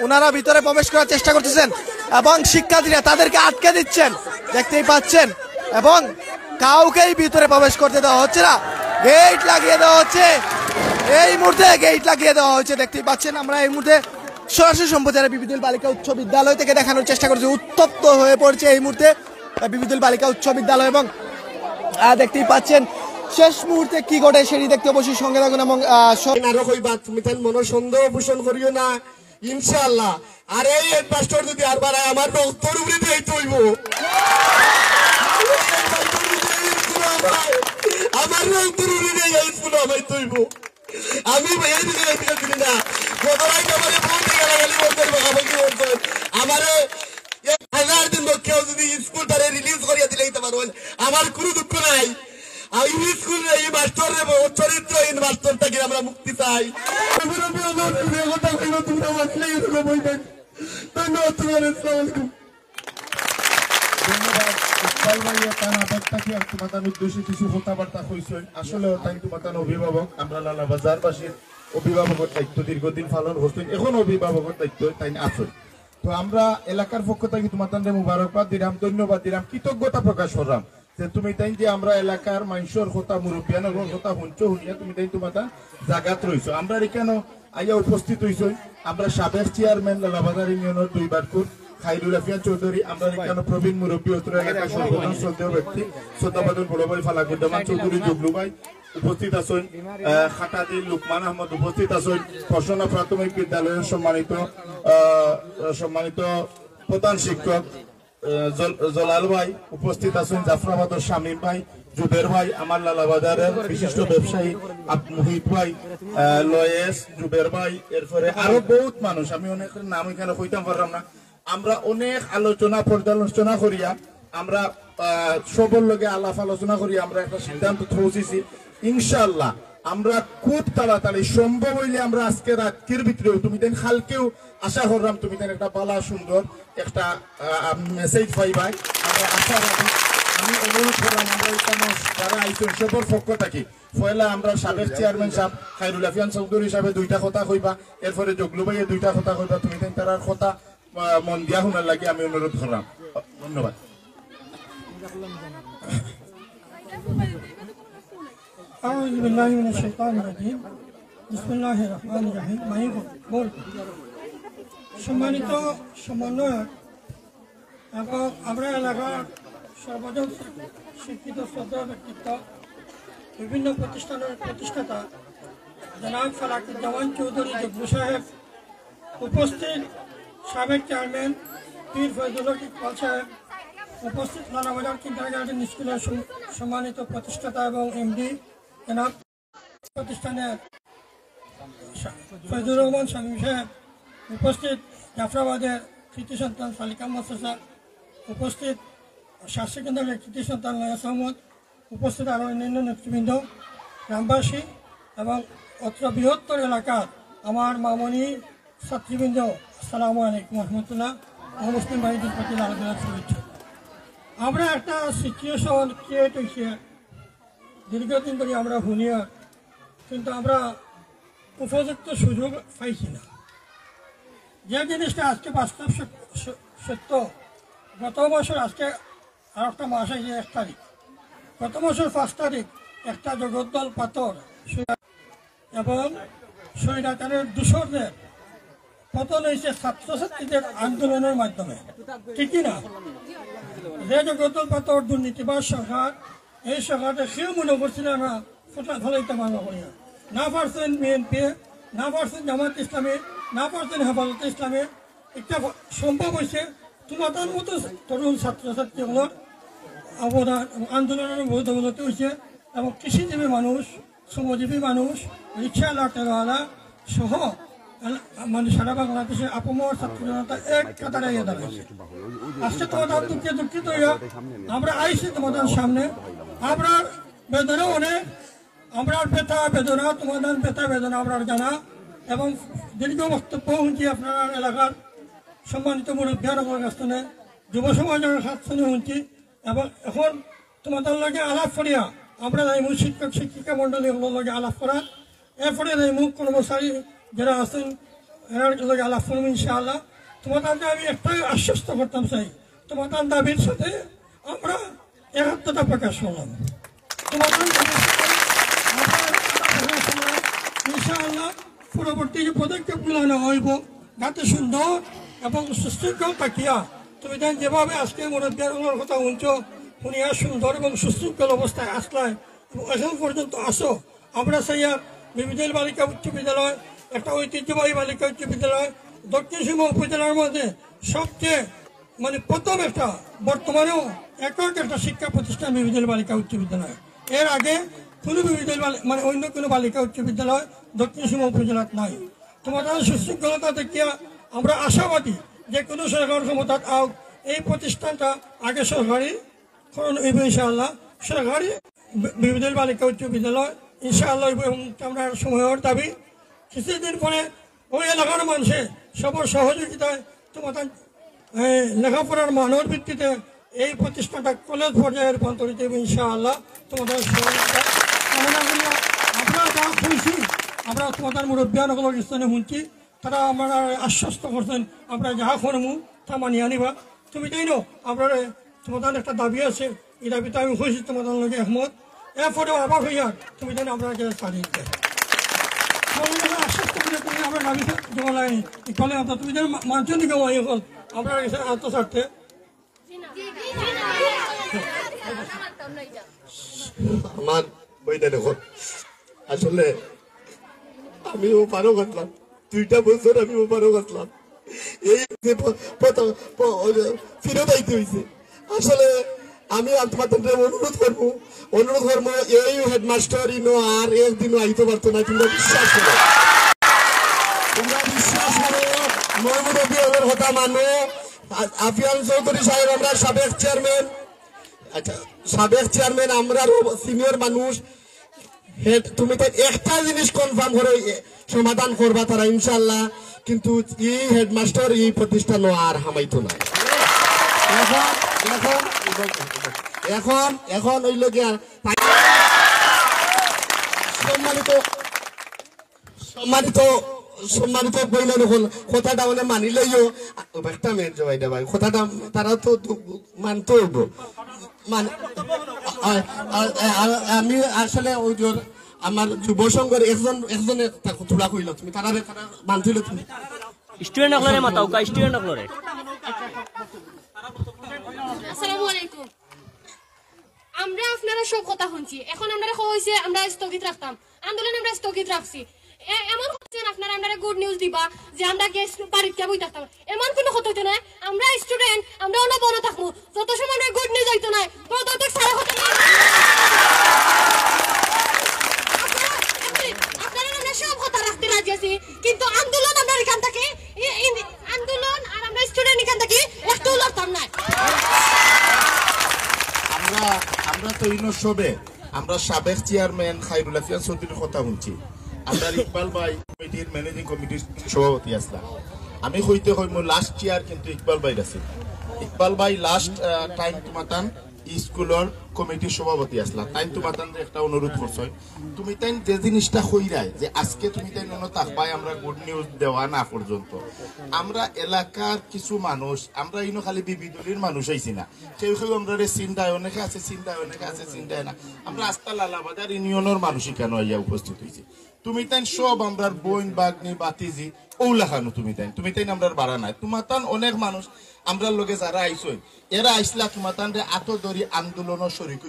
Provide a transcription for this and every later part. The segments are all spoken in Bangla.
উনারা ভিতরে প্রবেশ করার চেষ্টা করতেছেন এবং শিক্ষার্থীরা তাদেরকে আটকে দিচ্ছেন, দেখতেই পাচ্ছেন, এবং কাউকেই ভিতরে প্রবেশ করতে দেওয়া হচ্ছে না। গেট লাগিয়ে দেওয়া হচ্ছে, এই মুহূর্তে গেট লাগিয়ে দেওয়া হয়েছে, দেখতেই পাচ্ছেন। আমরা এই মুহূর্তে সরাসরি সম্প্রচারে বিবিধুল বালিকা উচ্চ বিদ্যালয় থেকে দেখানোর চেষ্টা করছি। উত্তপ্ত হয়ে পড়ছে এই মুহূর্তে বিবিধুল বালিকা উচ্চ বিদ্যালয়, এবং দেখতেই পাচ্ছেন শেষ মুহূর্তে কি ঘটে সেটি দেখতে অবশ্যই সঙ্গে থাকুন। এবং তুমি তার মনে সন্দেহ পোষণ করিও না, ইনশাআল্লাহ। আর এই হেডমাস্টার যদি আর বাড়ায় আমার রক্তর উপরে দিয়ে তৈব, আমার রক্তর উপরে দিয়ে এই স্কুল আমায় তৈব। আমি না আমারে 1000 দিন কেউ যদি স্কুল তারে রিলিজ করিয়া দিলে পারবেন, আমার কোনো দুঃখ নাই। স্কুল এই মাস্টার চরিত্রহীন মাস্টারটাকে আমরা মুক্তি চাই। আসলে অভিভাবক আমরা লালাবাজারবাসীর অভিভাবকের দায়িত্ব দীর্ঘদিন পালন করছেন, এখন অভিভাবকের দায়িত্ব তাই আসুন। তো আমরা এলাকার পক্ষ থেকে তোমাদের মুবারকবাদ দিলাম, ধন্যবাদ দিলাম, কৃতজ্ঞতা প্রকাশ করলাম যে তুমি তাই যে আমরা এলাকার মানুষের কথা মুরব্বিয়ানের কথা শুনছো, শুনিয়া তুমি তাই তোমার জায়গাত রয়েছো। আমরা এখানে আইয়া উপস্থিত হয়েছ আমরা সাবেক চেয়ারম্যান লালাবাজার ইউনিয়নের 2 বারপুর খাইরুল আফিয়ান চৌধুরী, আমরা এখানে প্রবীণ মুরব্বী অত্র এলাকার সর্বজন শ্রদ্ধেয় ব্যক্তি শ্রদ্ধাবাদন বড় ভাই ফালাকুদ্দামান চৌধুরী জগলু ভাই উপস্থিত আছেন, খাটাদিল লুকমান আহমদ উপস্থিত আছেন, পর্ষনা প্রাথমিক বিদ্যালয়ের সম্মানিত প্রধান শিক্ষক জলাল ভাই উপস্থিত আছেন, জাফরাবাদের শামীম ভাই, জুবের ভাই, আমার লালাবাজারের বিশিষ্ট ব্যবসায়ী মুহিত ভাই, লয়েস, জুবের ভাই, এরপরে আরো বহুত মানুষ, আমি অনেক নাম এখানে কইতাম পারলাম না। আমরা অনেক আলোচনা পর্যালোচনা করিয়া আমরা সবর লগে আলাপ আলোচনা করিয়া আমরা একটা সিদ্ধান্ত পৌঁছেছি। ইনশাআল্লাহ আমরা খুব তাড়াতাড়ি সম্ভব হইলে আমরা আজকে রাত্রির ভিতরে তুমি দেন কালকেও আশা করলাম তুমি দেন একটা বালা সুন্দর একটা মেসেজ পাইবাই, আমরা আশা রাখি। আমি অনুরোধ করলাম আমরা এখানে যারা আইসেন সবর পক্ষ থাকি পয়লা আমরা সাবেক চেয়ারম্যান সাহেব খাইরুল আফিয়ান চৌধুরী হিসাবে 2টা কথা কইবা, এরপরে জগলু ভাইয়ে 2টা কথা কইবা, তুমি দেন তার কথা মন দিয়া শোনার লাগে আমি অনুরোধ করলাম। ধন্যবাদ। আউযু বিল্লাহি মিনাশ শাইতানির রাজিম। বিসমিল্লাহির রহমানির রহিম। সম্মানিত সমন্বয়ক এবং আমরা এলাকার সর্বজন শিক্ষিত শ্রদ্ধা ব্যক্তিত্ব বিভিন্ন প্রতিষ্ঠানের প্রতিষ্ঠাতা জনাব ফালাকুজ্জামান চৌধুরী জগলু সাহেব, উপস্থিত সাবেক চেয়ারম্যান পীর ফয়জুল ইকবাল সাহেব, উপস্থিত লালাবাজার কিন্ডারগার্টেন স্কুলের সম্মানিত প্রতিষ্ঠাতা এবং এমডি জনাব প্রতিষ্ঠানের ফয়জুর রহমান শামীম সাহেব, উপস্থিত জাফরাবাদের কৃতি সন্তান সালিকা মাদ্রাসা, উপস্থিত শাস্ত্রী কেন্দ্রের কৃতি সন্তান লয়াস আহমদ, উপস্থিত আরও অন্যান্য নেতৃবৃন্দ, গ্রামবাসী এবং অত্র বৃহত্তর এলাকার আমার মামনি ছাত্রীবৃন্দ, আসসালামু আলাইকুম রহমতুল্লাহ। মুসলিম ভাইদের প্রতি আলোচনার শুভেচ্ছা। আমরা একটা সিচুয়েশন ক্রিয়েট হয়েছে দীর্ঘদিন ধরে আমরা শুনিয়া, কিন্তু আমরা উপযুক্ত সুযোগ পাইছি না। যে জিনিসটা আজকে বাস্তব সত্য, গত বছর আজকে আর একটা মাস আছে 1 তারিখ, গত বছর 5 তারিখ একটা জগদ্দল পাথর এবং স্বৈরাচারের দূষণের পতন হয়েছে ছাত্রছাত্রীদের আন্দোলনের মাধ্যমে, ঠিকই না? যে জগদ্দল পাথর দুর্নীতিবাদ সরকার, এই সরকারটা সেও মনে করছিল না ফলাইতে মানা করি না পারছেন বিএনপি, না পারছেন জামাত ইসলামী, না পারছেন হেফাজতে ইসলামী। একটা সম্ভব হয়েছে তোমাদের মতো তরুণ ছাত্রছাত্রীগুলোর অবদান আন্দোলনের বৌদ্ধগুলোতে হয়েছে, এবং কৃষিজীবী মানুষ, শ্রমজীবী মানুষ, রিক্সাওয়ালা, টেলাওয়ালা সহ মানে সারা বাংলাদেশের আপমর ছাত্র জনতা এক কাতারে দাঁড়াইছে। আজকে তোমাদের দুঃখিত হইয়া আমরা আইসি তোমাদের সামনে। আমরা বেদনা অনেক, আমরা ব্যথা বেদনা, তোমাদের ব্যথা বেদনা আমরা জানা, এবং দীর্ঘ বক্তব্য শুনছি আপনার এলাকার সম্মানিত মুরব্বীর কাছ থেকে, যুব সমাজের কাছ থেকে শুনছি, এবং এখন তোমাদের লগে আলাপ করিয়া আমরা যাইমু শিক্ষক শিক্ষিকা মন্ডলীগুলোর লগে আলাপ করা, এরপরে যাইমু কর্মচারী যারা আছেন এনার লগে আলাপ করবো ইনশাআল্লাহ। তোমাদের আমি একটাই আশ্বস্ত করতাম চাই, তোমাদের দাবির সাথে আমরা একাত্মতা প্রকাশ করলাম। তোমাদের দাবির সাথে আমরা একাত্মতা প্রকাশ করলাম। ইনশাআল্লাহ পরবর্তী যে পদক্ষেপগুলো নেওয়া হইব যাতে সুন্দর এবং সুশৃঙ্খল থাকিয়া তুমি দেন যেভাবে আজকে মুরব্বীর কথা শুনছো, শুনিয়া সুন্দর এবং সুশৃঙ্খল অবস্থায় আসলায় এবং এখন পর্যন্ত আসো। আমরা চাইয়া বিবিধেল বালিকা উচ্চ বিদ্যালয় একটা ঐতিহ্যবাহী বালিকা উচ্চ বিদ্যালয় দক্ষিণ সীমা উপজেলার মধ্যে সবচেয়ে মানে প্রথম একটা বর্তমানেও একক একটা শিক্ষা প্রতিষ্ঠান বিবিধেল বালিকা উচ্চ বিদ্যালয়। এর আগে কোনো বিবিধেল মানে অন্য কোনো বালিকা উচ্চ বিদ্যালয় দক্ষিণ সীমা উপজেলার নাই। তোমাদের সুশৃঙ্খলতা দেখিয়া আমরা আশাবাদী যে কোনো সরকার ক্ষমতাত আওক এই প্রতিষ্ঠানটা আগে সরকারি ইনশাআল্লাহ সরকারি বিবিধেল বালিকা উচ্চ বিদ্যালয় ইনশাআল্লাহ এবং আমরা সময়ের দাবি কিছুদিন পরে ওই এলাকার মানুষে সবার সহযোগিতায় তোমাদের লেখাপড়ার মানের ভিত্তিতে এই প্রতিষ্ঠানটা কলেজ পর্যায়ে রূপান্তরিত হবে ইনশাআল্লাহ। তোমাদের সহযোগিতা কামনা করিয়া আমরা যা শুনছি, আমরা তোমাদের মুরব্বীয়ানগুলোর স্থানে শুনছি, তারা আমরা আশ্বস্ত করছেন আমরা যা করবো তা মানিয়ে আনিবা। তুমি তাই নো আমরা তোমাদের একটা দাবি আছে, এই দাবিতে আমি খুশি তোমাদের লগে একমত। এরপরেও আবার হইয়া তুমি জানো আমরা চালিয়ে দিতে আশ্বস্ত করে তুমি আমরা দাবি জমালাই ইকলে তুমি যেন মানুষের দিকে হল আমরা আত্মস্বার্থে আমার বইটা দেখো আসলে আমিও পারো করলাম 2টা বছর আমিও পারো করলাম এই ফিরত আইতে হয়েছে। আসলে আমি তোমাদের অনুরোধ করবো এই হেডমাস্টার ইনো আর একদিনও আইতে পারতো না। তোমরা বিশ্বাস করো মহমুদের কথা মানো। আফিয়ান চৌধুরী সাহেব আমরা সাবেক চেয়ারম্যান, আচ্ছা সাবেক চেয়ারম্যান আমরা সিনিয়র মানুষ। তুমি তো একটা জিনিস কনফার্ম করো সমাধান করবা তারা ইনশাল্লাহ, কিন্তু এই হেডমাস্টার এই প্রতিষ্ঠান আর হামাইতো না। এখন এখন ওই লোক সম্মানিত সম্মানিত সম্মানিত বইলেন হল কথাটা মানে মানিলেও একটা মেয়ের জবাই দেবাই কথাটা তারা তো মানতে হইব। আমি আসলে ওই আমার যুব সংঘের একজনে তোলা কইল তুমি তারা মানছিল তুমি স্টুডেন্ট আকলরে মাতাওকা স্টুডেন্ট আকলরে। আসসালামু আলাইকুম। আমরা আপনারা সব কথা শুনছি, এখন আমরা হইছে আমরা স্থগিত রাখতাম আন্দোলন, আমরা স্থগিত রাখছি। এমন হচ্ছে আপনারা আমরা গুড নিউজ দিবা যে আমরা গ্যাস পরীক্ষা বই থাকতাম, এমন কোনো কথা হইতো না। আমরা স্টুডেন্ট আমরা অন্য বড় থাকবো, যত সময় আমরা গুড নিউজ হইতো না তত তত সারা হতো না। আপনারা আমরা সব কথা রাখতে রাজি আছি, কিন্তু আন্দোলন আমরা এখান থেকে আন্দোলন আর আমরা স্টুডেন্ট এখান থেকে একটু লড়তাম না। আমরা তো ইনো সবে আমরা সাবেক চেয়ারম্যান খাইরুল আফিয়া চৌধুরীর কথা শুনছি। আমরা ইকবাল ভাই কমিটির ম্যানেজিং কমিটির সভাপতি আসলাম। আমি হইতে লাস্ট ইয়ার কিন্তু ইকবাল ভাই আছে। ইকবাল ভাই লাস্ট টাইম তোমাতান স্কুলের কমিটির সভাপতি আসলা। তাই তোমাতান একটা অনুরোধ করছো তুমি তাই যে জিনিসটা হইরাই যে আজকে তুমি তাই থাকবাই আমরা গুড নিউজ দেওয়া না পর্যন্ত। আমরা এলাকার কিছু মানুষ আমরা ইনো খালি বিবিদুলির মানুষ আইছি না, কেউ কেউ আমরা চিন্তায় অনেকে আছে চিন্তায় অনেকে আছে চিন্তায় না। আমরা আস্তা লালাবাজার ইউনিয়নের মানুষই কেন আইয়া উপস্থিত হয়েছি। তুমি তাই সব আমরা বোন বাগনি বাতিজি ওলাখানো তুমি তাই আমরা বাড়া নাই। তোমার তান অনেক মানুষ আমরা লোকে যারা আইসই এরা আইসলা তোমার তান আত ধরি আন্দোলনের শরীর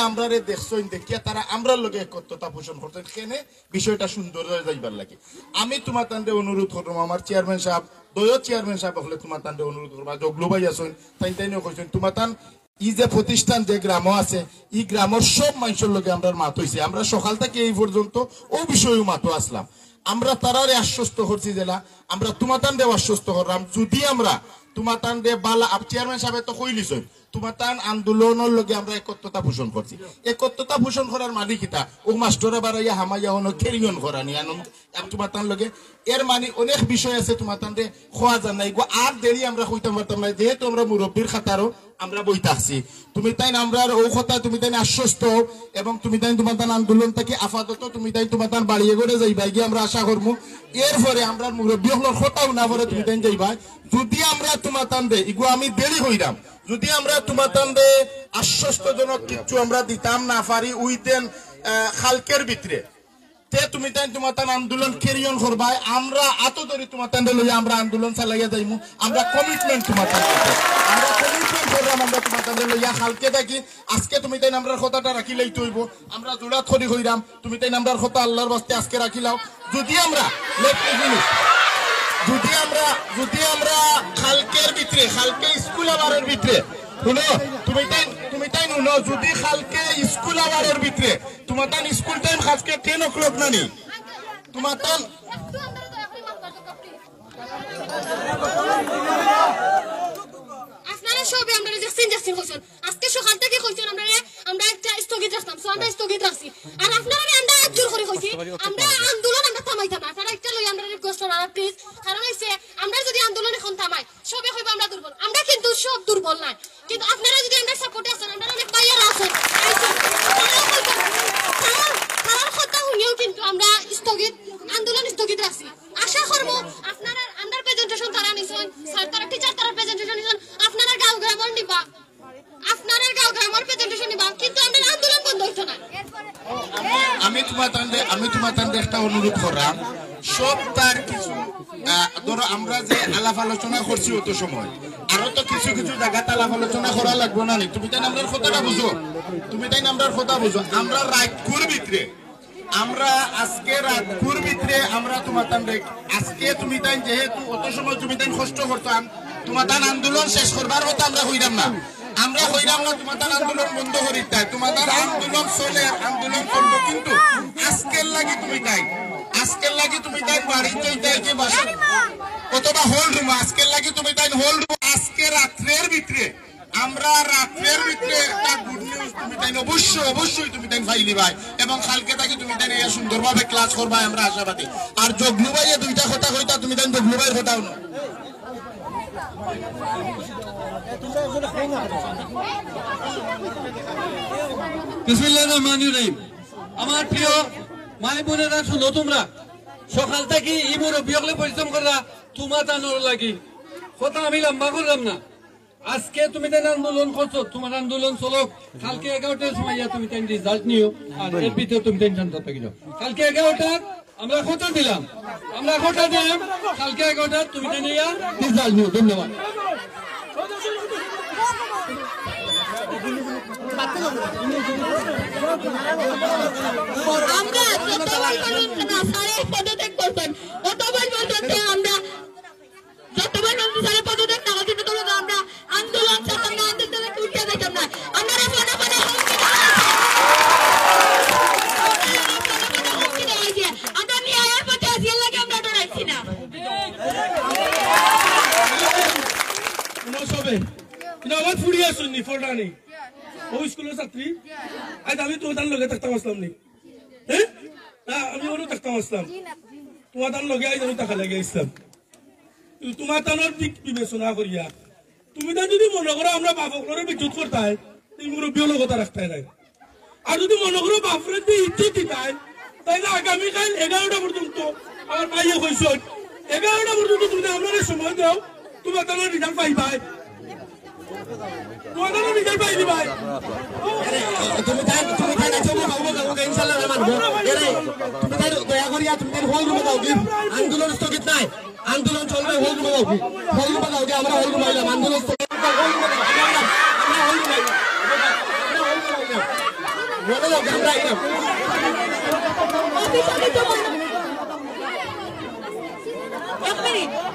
আমরা দেখছই দেখিয়া তারা আমরা লোকে একত্রতা পোষণ করতেন, সেখানে বিষয়টা সুন্দর হয়ে যাইবার লাগে। আমি তোমার তান অনুরোধ করলাম আমার চেয়ারম্যান সাহেব দয় চেয়ারম্যান সাহেব হলে তোমার তান অনুরোধ করবা জগলু ভাই আসেন তাইও কইছেন তোমার তান ই যে প্রতিষ্ঠান যে গ্রাম আছে এই গ্রামের সব মানুষের লোকে আমরা মাত হয়েছে। আমরা সকাল থেকে এই পর্যন্ত ও বিষয়েও মাতো আসলাম। আমরা তারারে আশ্বস্ত করছি জেলা আমরা তোমাতান দেব আশ্বস্ত করলাম যদি আমরা তোমার তান দে বালা চেয়ারম্যান সাহেব তো কইলিছ তোমার তান আন্দোলনের লগে আমরা একত্রতা পোষণ করছি একত্রতা পোষণ করার মানে কিতা ও মাস্টরে বাড়াইয়া হামাইয়া হন খেরিয়ন করা নি আনন্দ তোমার তান লগে এর মানে অনেক বিষয় আছে তোমার তান দে খোয়া জান নাই গো আর দেরি আমরা কইতাম পারতাম না যেহেতু আমরা মুরব্বীর খাতারও আমরা বই থাকছি তুমি তাই আমরা ও কথা তুমি তাই আশ্বস্ত এবং তুমি তাই তোমার তান আন্দোলন থেকে আপাতত তুমি তাই তোমার তান বাড়িয়ে করে যাইবা গিয়ে আমরা আশা করবো এরপরে আমরা মুরব্বী হলোর কথাও না পরে তুমি তাই যাইবা যদি আমরা তোমার তান দে ইগো আমি দেরি হইলাম যদি আমরা তোমার তান দে আশ্বস্তজনক কিছু আমরা দিতাম না পারি উইতেন খালকের ভিতরে তে তুমি তাই তোমার তান আন্দোলন ক্যারিয়ন করবাই আমরা আত ধরে তোমার তান লইয়া আমরা আন্দোলন চালাইয়া যাইমু আমরা কমিটমেন্ট তোমার তান আমরা কমিটমেন্ট করলাম আমরা তোমার তান লইয়া খালকে থাকি আজকে তুমি তাই আমরার কথাটা রাখিলেই তৈব আমরা জোড়াত খড়ি হইরাম তুমি তাই আমরার কথা আল্লাহর বাস্তে আজকে রাখিলাও যদি আমরা যদি আমরা খালকের ভিতরে খালকে স্কুল আবারের ভিতরে শুনো তুমি তাই নুনো যদি খালকে স্কুল আবারের ভিতরে তোমার তান স্কুল টাইম খালকে 10 o'clock নানি তোমার তান আপনারা সবে আমরা জাস্টিন কইছেন আজকে সকাল থেকে কইছেন আমরা একটা স্থগিত রাখতাম সো আমরা স্থগিত রাখছি আর আপনারা আমরা জোর করে কইছি আমরা আন্দোলন আমরা থামাইতাম না আপনারা একটা লই আমরা রিকোয়েস্ট করা প্লিজ কারণ হইছে আমরা যদি আন্দোলন এখন থামাই সবে কইবা আমরা দুর্বল আমরা কিন্তু সব দুর্বল না কিন্তু আপনারা যদি আমরা সাপোর্টে আছেন আমরা অনেক বাইরে আছেন কারণ কথা হইও কিন্তু আমরা আন্দোলন স্থগিত রাখছি আশা করব আপনারা আন্ডার প্রেজেন্টেশন তারা নিছেন সরকার টিচার তারা প্রেজেন্টেশন নিছেন আপনারা গাঁও গ্রামের নিবা আপনারা গাঁও গ্রামের প্রেজেন্টেশন নিবা কিন্তু আমরা আন্দোলন বন্ধ হইতো না আমি তোমার তান একটা অনুরোধ করলাম সব তার কিছু ধরো আমরা যে আলাপ আলোচনা করছি অত সময় আরো তো কিছু কিছু জায়গাতে আলাপ আলোচনা করা লাগবে না তুমি তাই আমরার কথাটা বুঝো আমরা রাতকুর ভিতরে আমরা আজকে রাতকুর ভিতরে আমরা তোমার তান আজকে তুমি তাই যেহেতু অত সময় তুমি তাই কষ্ট করতাম তোমার তান আন্দোলন শেষ করবার কথা আমরা হইলাম না তোমার তার আন্দোলন বন্ধ করি তাই তোমার তার আন্দোলন চলে আন্দোলন করবো কিন্তু আজকের লাগি তুমি তাই বাড়িতে তাই কি বাসা অথবা হোল রুম আজকের লাগি তুমি তাই হোল রুম আজকে রাত্রের ভিতরে একটা গুড নিউজ তুমি তাই অবশ্যই তুমি তাই ফাইলি ভাই এবং কালকে থাকি তুমি তাই সুন্দরভাবে ক্লাস করবা আমরা আশাবাদী আর জগলু ভাইয়ে দুইটা কথা কইতা তুমি তাই জগলু ভাইয়ের কথাও না বিসমিল্লাহির রহমানির রহিম আমার প্রিয় মাই বোনেরা শুনো তোমরা সকাল থেকে এই মুরব্বী হলে পরিশ্রম করা তোমার তানোর লাগি কথা আমি লম্বা করলাম না আজকে তুমি তাই আন্দোলন করছো তোমার আন্দোলন চলক কালকে 11টার সময় তুমি তাই রেজাল্ট নিও আর এর ভিতরে তুমি টেনশন করতে গিয়ে কালকে 11টার আমরা কথা দিলাম কালকে 11টার তুমি তাই নিয়া রেজাল্ট নিও ধন্যবাদ আমরা যতবার বলছেন না সারে পদত্যাগ করবেন ততবার বলছেন আমরা যতবার বলছেন সারে পদত্যাগ না করতে তো আমরা আন্দোলন চালাম না আন্দোলন উঠে যাইতাম না আমরা ফোনে আমরা ন্যায়ের পথে আসিয়ে লাগে আমরা ডরাইছি না সবে কিন্তু আমার ফুড়ি আসুননি ফোটানি ও স্কুলের ছাত্রী আজ আমি তোমার লগে থাকতাম আসলাম নি হ্যাঁ আমি ওরও থাকতাম আসলাম তোমার লগে আজ আমি টাকা লাগে আসলাম তোমার তানোর দিক বিবেচনা করিয়া তুমি তো যদি মনে করো আমরা বাপরে বিদ্যুৎ করতাই তুমি মুরব্বী হলো কথা রাখতে নাই আর যদি মনে করো বাপরে দিয়ে ইজ্জত দিতাই তাইলে আগামীকাল 11টা পর্যন্ত আমার ভাইয়ে কইস 11টা পর্যন্ত তুমি আমরা সময় দাও তোমার তানোর রিজাল্ট পাইবাই আন্দোলন স্থগিত নাই আন্দোলন চলবে হোল রুমে যাও আমরা হোল রুমে আইলাম আন্দোলন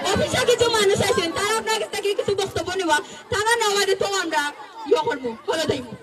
অফিসে কিছু মানুষ আছেন তারা আপনার কাছ থেকে কিছু বক্তব্য নেওয়া তারা না আমাদের তো আমরা ইয়ে করবো ভালো থাকবো